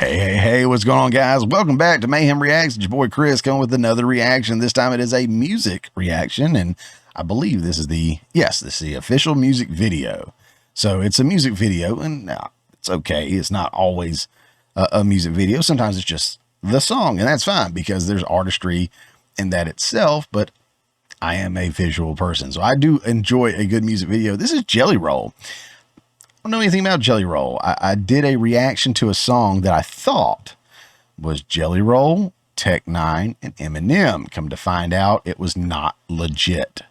Hey, what's going on, guys? Welcome back to Mayhem Reacts. It's your boy Chris coming with another reaction. This time it is a music reaction, and I believe this is this is the official music video. So it's a music video, and it's okay. It's not always a music video. Sometimes it's just the song, and that's fine because there's artistry in that itself, but I am a visual person, so I do enjoy a good music video. This is Jelly Roll. I don't know anything about Jelly Roll. I did a reaction to a song that I thought was Jelly Roll, Tech Nine, and Eminem. Come to find out, it was not legit.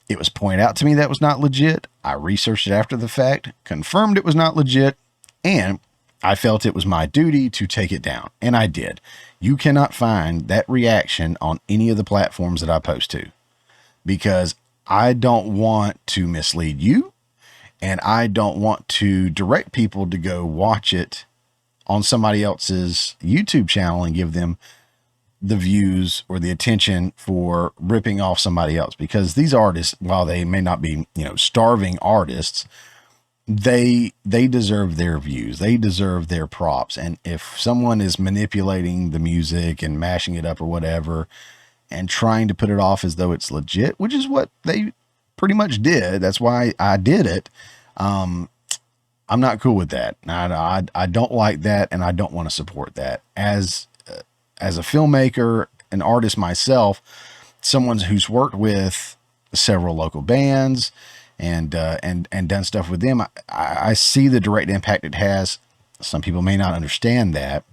It was pointed out to me that was not legit. I researched it after the fact, confirmed it was not legit, and I felt it was my duty to take it down, and I did. You cannot find that reaction on any of the platforms that I post to because I don't want to mislead you. And I don't want to direct people to go watch it on somebody else's YouTube channel and give them the views or the attention for ripping off somebody else. Because these artists, while they may not be, starving artists, they deserve their views. They deserve their props. And if someone is manipulating the music and mashing it up or whatever and trying to put it off as though it's legit, which is what they pretty much did. That's why I did it. I'm not cool with that. I don't like that, and I don't want to support that. As a filmmaker, an artist myself, someone who's worked with several local bands and done stuff with them, I see the direct impact it has. Some people may not understand that,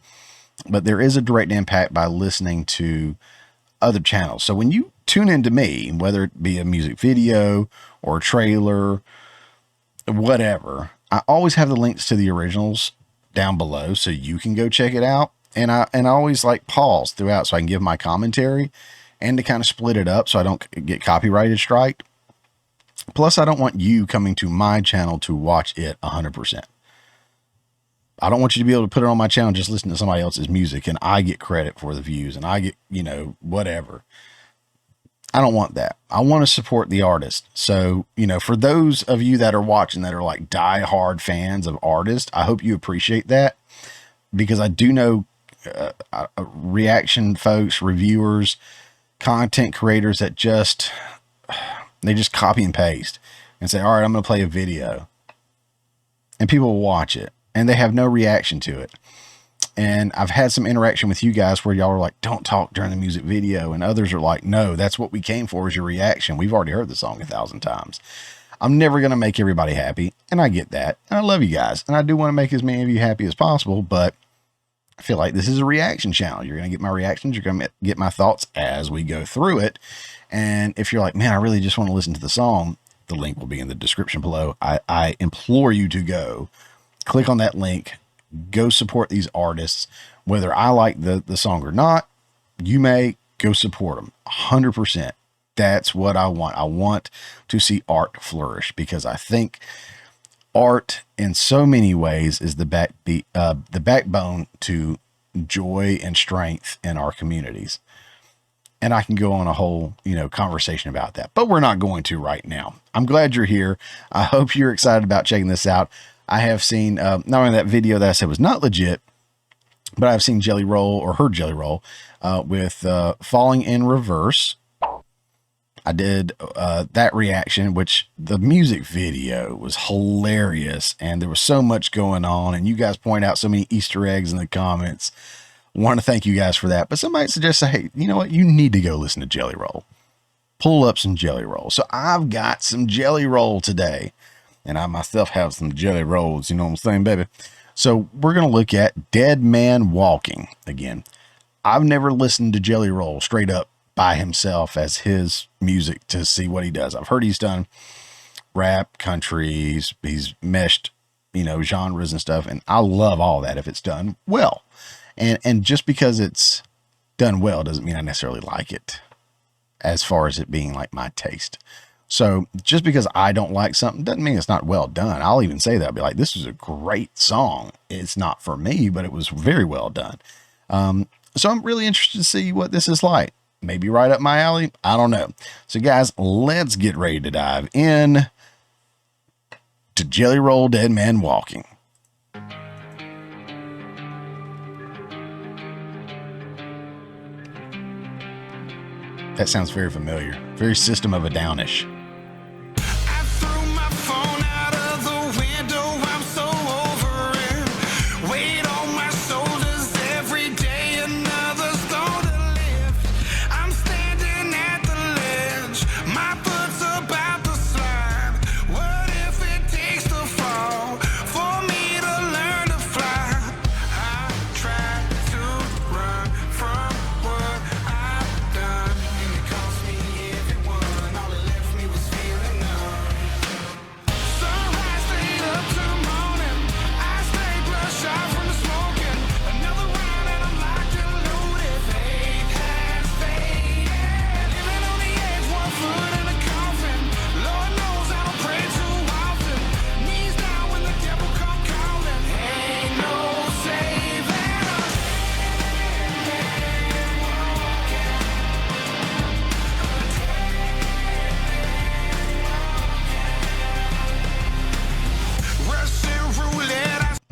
but there is a direct impact by listening to other channels. So when you tune into me, whether it be a music video or a trailer, whatever, I always have the links to the originals down below so you can go check it out. And I always like pause throughout so I can give my commentary and to kind of split it up so I don't get copyrighted strike. Plus, I don't want you coming to my channel to watch it 100%. I don't want you to be able to put it on my channel and just listen to somebody else's music and I get credit for the views and I get, whatever. I don't want that. I want to support the artist. So, for those of you that are watching that are like die-hard fans of artists, I hope you appreciate that because I do know reaction folks, reviewers, content creators that they just copy and paste and say, all right, I'm going to play a video and people will watch it. And they have no reaction to it. And I've had some interaction with you guys where y'all are like, don't talk during the music video. And others are like, no, that's what we came for is your reaction. We've already heard the song 1,000 times. I'm never going to make everybody happy. And I get that. And I love you guys. And I do want to make as many of you happy as possible. But I feel like this is a reaction channel. You're going to get my reactions. You're going to get my thoughts as we go through it. And if you're like, man, I really just want to listen to the song, the link will be in the description below. I implore you to go. Click on that link, go support these artists, whether I like the song or not. You may go support them 100%. That's what I want. I want to see art flourish because I think art in so many ways is the backbone to joy and strength in our communities. And I can go on a whole, conversation about that, but we're not going to right now. I'm glad you're here. I hope you're excited about checking this out. I have seen, not only that video that I said was not legit, but I've seen Jelly Roll or heard Jelly Roll with Falling in Reverse. I did that reaction, which the music video was hilarious. And there was so much going on. And you guys point out so many Easter eggs in the comments. I want to thank you guys for that. But somebody suggested, hey, you know what? You need to go listen to Jelly Roll. Pull up some Jelly Roll. So I've got some Jelly Roll today. And I myself have some Jelly Rolls, you know what I'm saying, baby? So we're going to look at Dead Man Walking. Again, I've never listened to Jelly Roll straight up by himself as his music to see what he does. I've heard he's done rap, country, he's meshed, genres and stuff. And I love all that if it's done well. And just because it's done well doesn't mean I necessarily like it as far as it being like my taste. So just because I don't like something doesn't mean it's not well done. I'll even say that. I'll be like, this is a great song. It's not for me, but it was very well done. So I'm really interested to see what this is like. Maybe right up my alley. I don't know. So guys, let's get ready to dive in to Jelly Roll, Dead Man Walking. That sounds very familiar. Very System of a Downish.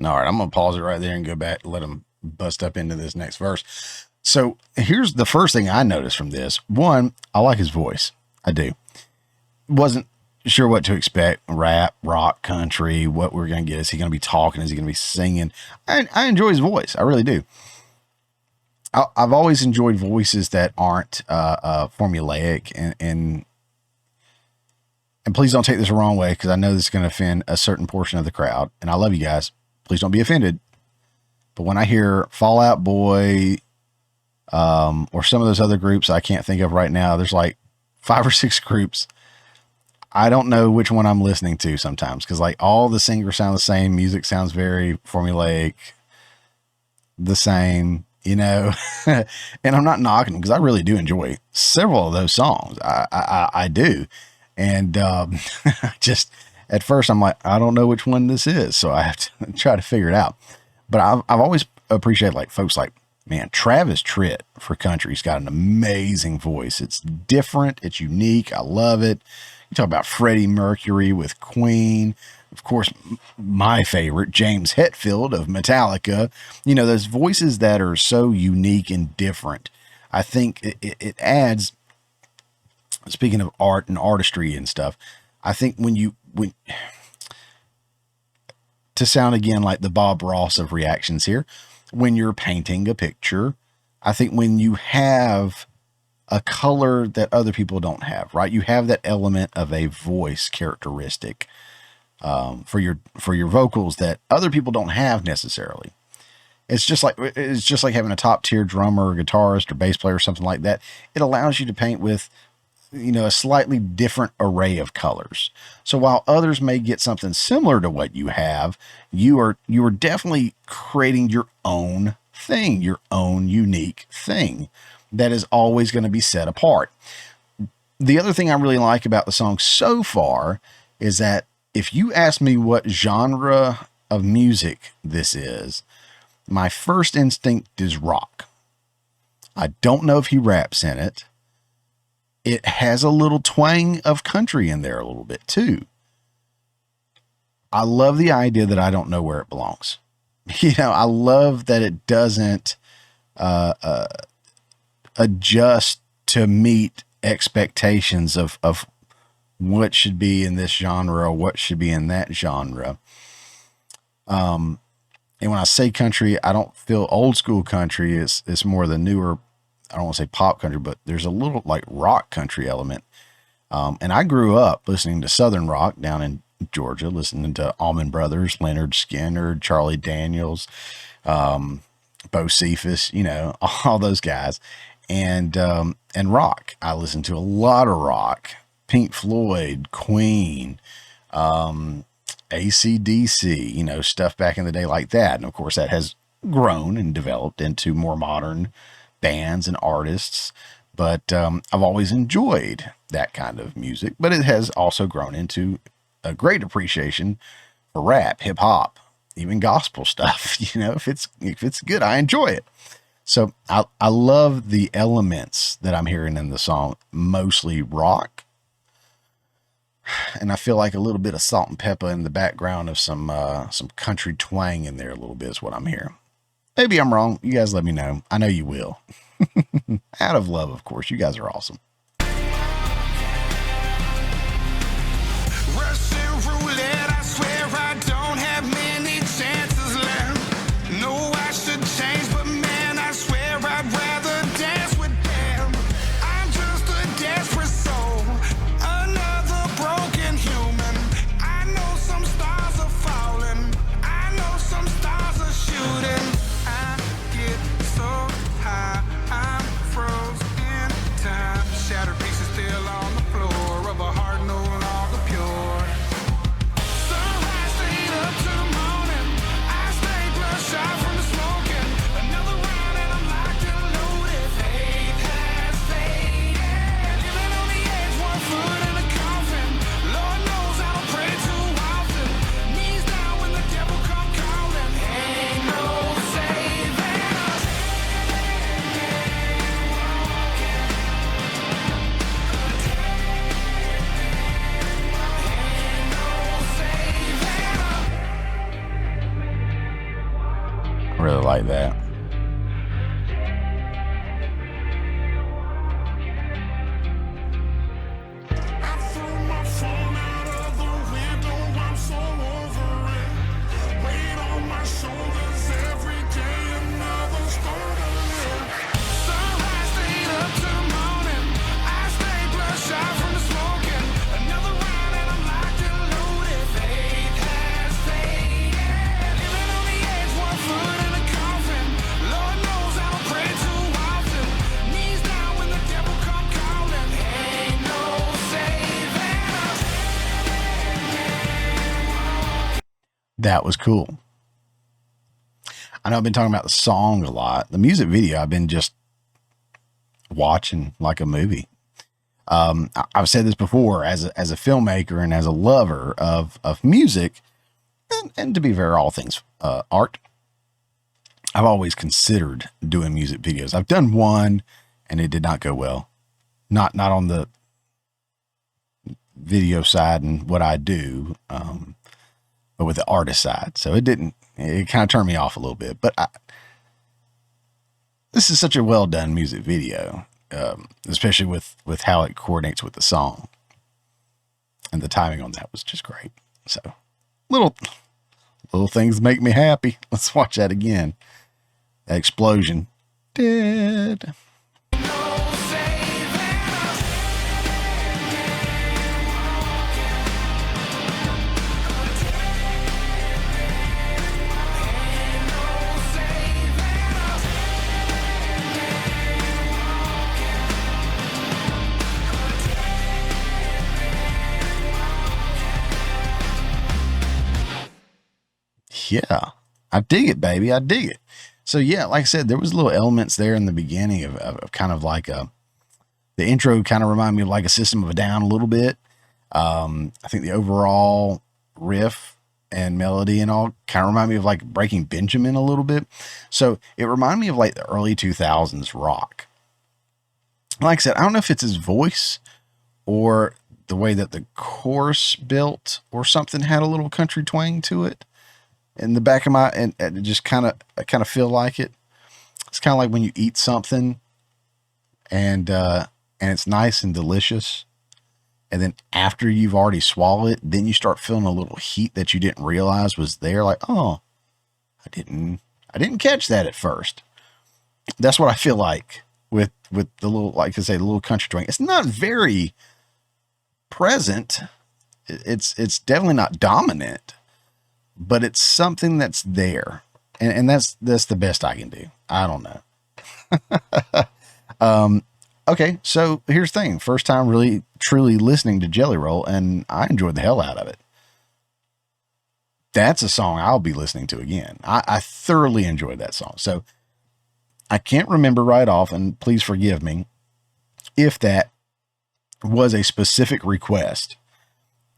All right, I'm going to pause it right there and go back and let them bust up into this next verse. So here's the first thing I noticed from this. One, I like his voice. I do. Wasn't sure what to expect. Rap, rock, country, what we're going to get. Is he going to be talking? Is he going to be singing? I enjoy his voice. I really do. I've always enjoyed voices that aren't formulaic, and please don't take this the wrong way, because I know this is going to offend a certain portion of the crowd, and I love you guys. Please don't be offended. But when I hear Fall Out Boy, or some of those other groups I can't think of right now, there's like 5 or 6 groups. I don't know which one I'm listening to sometimes, because like all the singers sound the same. Music sounds very formulaic, the same, you know. And I'm not knocking them, because I really do enjoy several of those songs. I do. And just at first I'm like, I don't know which one this is, so I have to try to figure it out. But I've always appreciated like folks like, man, Travis Tritt for country. He's got an amazing voice. It's different. It's unique. I love it. You talk about Freddie Mercury with Queen. Of course, my favorite, James Hetfield of Metallica. You know, those voices that are so unique and different. I think it adds, speaking of art and artistry and stuff, I think when to sound again like the Bob Ross of reactions here, when you're painting a picture, I think when you have a color that other people don't have, right? You have that element of a voice characteristic for your vocals that other people don't have necessarily. It's just like having a top tier drummer or guitarist or bass player or something like that. It allows you to paint with, you know, a slightly different array of colors. So while others may get something similar to what you have, you are definitely creating your own thing, your own unique thing that is always going to be set apart. The other thing I really like about the song so far is that if you ask me what genre of music this is, my first instinct is rock. I don't know if he raps in it. It has a little twang of country in there a little bit too. I love the idea that I don't know where it belongs. You know, I love that it doesn't adjust to meet expectations of what should be in this genre or what should be in that genre. And when I say country, I don't feel old school country. It's more the newer, I don't want to say pop country, but there's a little like rock country element. And I grew up listening to Southern rock down in Georgia, listening to Allman Brothers, Leonard Skinner, Charlie Daniels, Bo Cephas, you know, all those guys. And rock. I listened to a lot of rock, Pink Floyd, Queen, AC/DC, you know, stuff back in the day like that. And of course that has grown and developed into more modern bands and artists. But I've always enjoyed that kind of music, but it has also grown into a great appreciation for rap, hip hop, even gospel stuff. You know, if it's good, I enjoy it. So I love the elements that I'm hearing in the song, mostly rock. And I feel like a little bit of salt and pepper in the background of some country twang in there a little bit is what I'm hearing. Maybe I'm wrong. You guys let me know. I know you will. Out of love, of course. You guys are awesome. Really like that. That was cool. I know I've been talking about the song a lot. The music video, I've been just watching like a movie. I've said this before, as a filmmaker and as a lover of music, and to be fair, all things art, I've always considered doing music videos. I've done one, and it did not go well. Not on the video side and what I do, but with the artist side. So it kind of turned me off a little bit. But this is such a well done music video, especially with how it coordinates with the song, and the timing on that was just great. So little things make me happy. Let's watch that again. That explosion. Dead. Yeah, I dig it, baby. I dig it. So yeah, like I said, there was little elements there in the beginning of kind of like the intro kind of reminded me of like a System of a Down a little bit. I think the overall riff and melody and all kind of remind me of like Breaking Benjamin a little bit. So it reminded me of like the early 2000s rock. Like I said, I don't know if it's his voice or the way that the chorus built or something had a little country twang to it. In the back of my, and it just I kind of feel like it. It's kind of like when you eat something and it's nice and delicious. And then after you've already swallowed it, then you start feeling a little heat that you didn't realize was there. Like, oh, I didn't catch that at first. That's what I feel like with the little, like I say, the little country twang. It's not very present. It's definitely not dominant. But it's something that's there, and that's the best I can do. I don't know. Okay, so here's the thing. First time really, truly listening to Jelly Roll, and I enjoyed the hell out of it. That's a song I'll be listening to again. I thoroughly enjoyed that song. So I can't remember right off, and please forgive me if that was a specific request,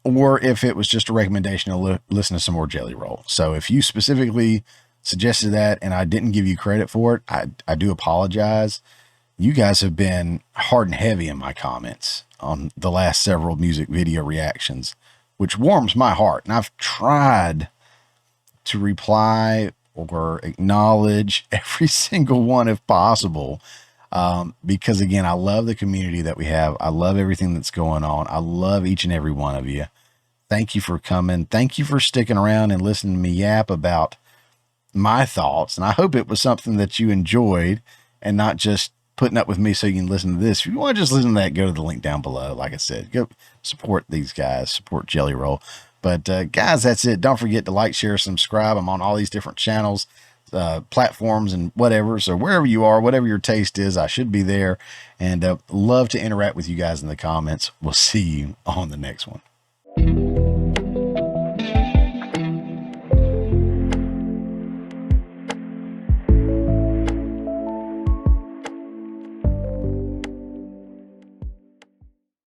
or if it was just a recommendation to listen to some more Jelly Roll. So if you specifically suggested that and I didn't give you credit for it, I do apologize. You guys have been hard and heavy in my comments on the last several music video reactions, which warms my heart. And I've tried to reply or acknowledge every single one if possible. Because again, I love the community that we have. I love everything that's going on. I love each and every one of you. Thank you for coming. Thank you for sticking around and listening to me yap about my thoughts. And I hope it was something that you enjoyed and not just putting up with me so you can listen to this. If you want to just listen to that, go to the link down below. Like I said, go support these guys, support Jelly Roll. But guys, that's it. Don't forget to like, share, subscribe. I'm on all these different channels, platforms and whatever. So wherever you are, whatever your taste is, I should be there, and love to interact with you guys in the comments. We'll see you on the next one.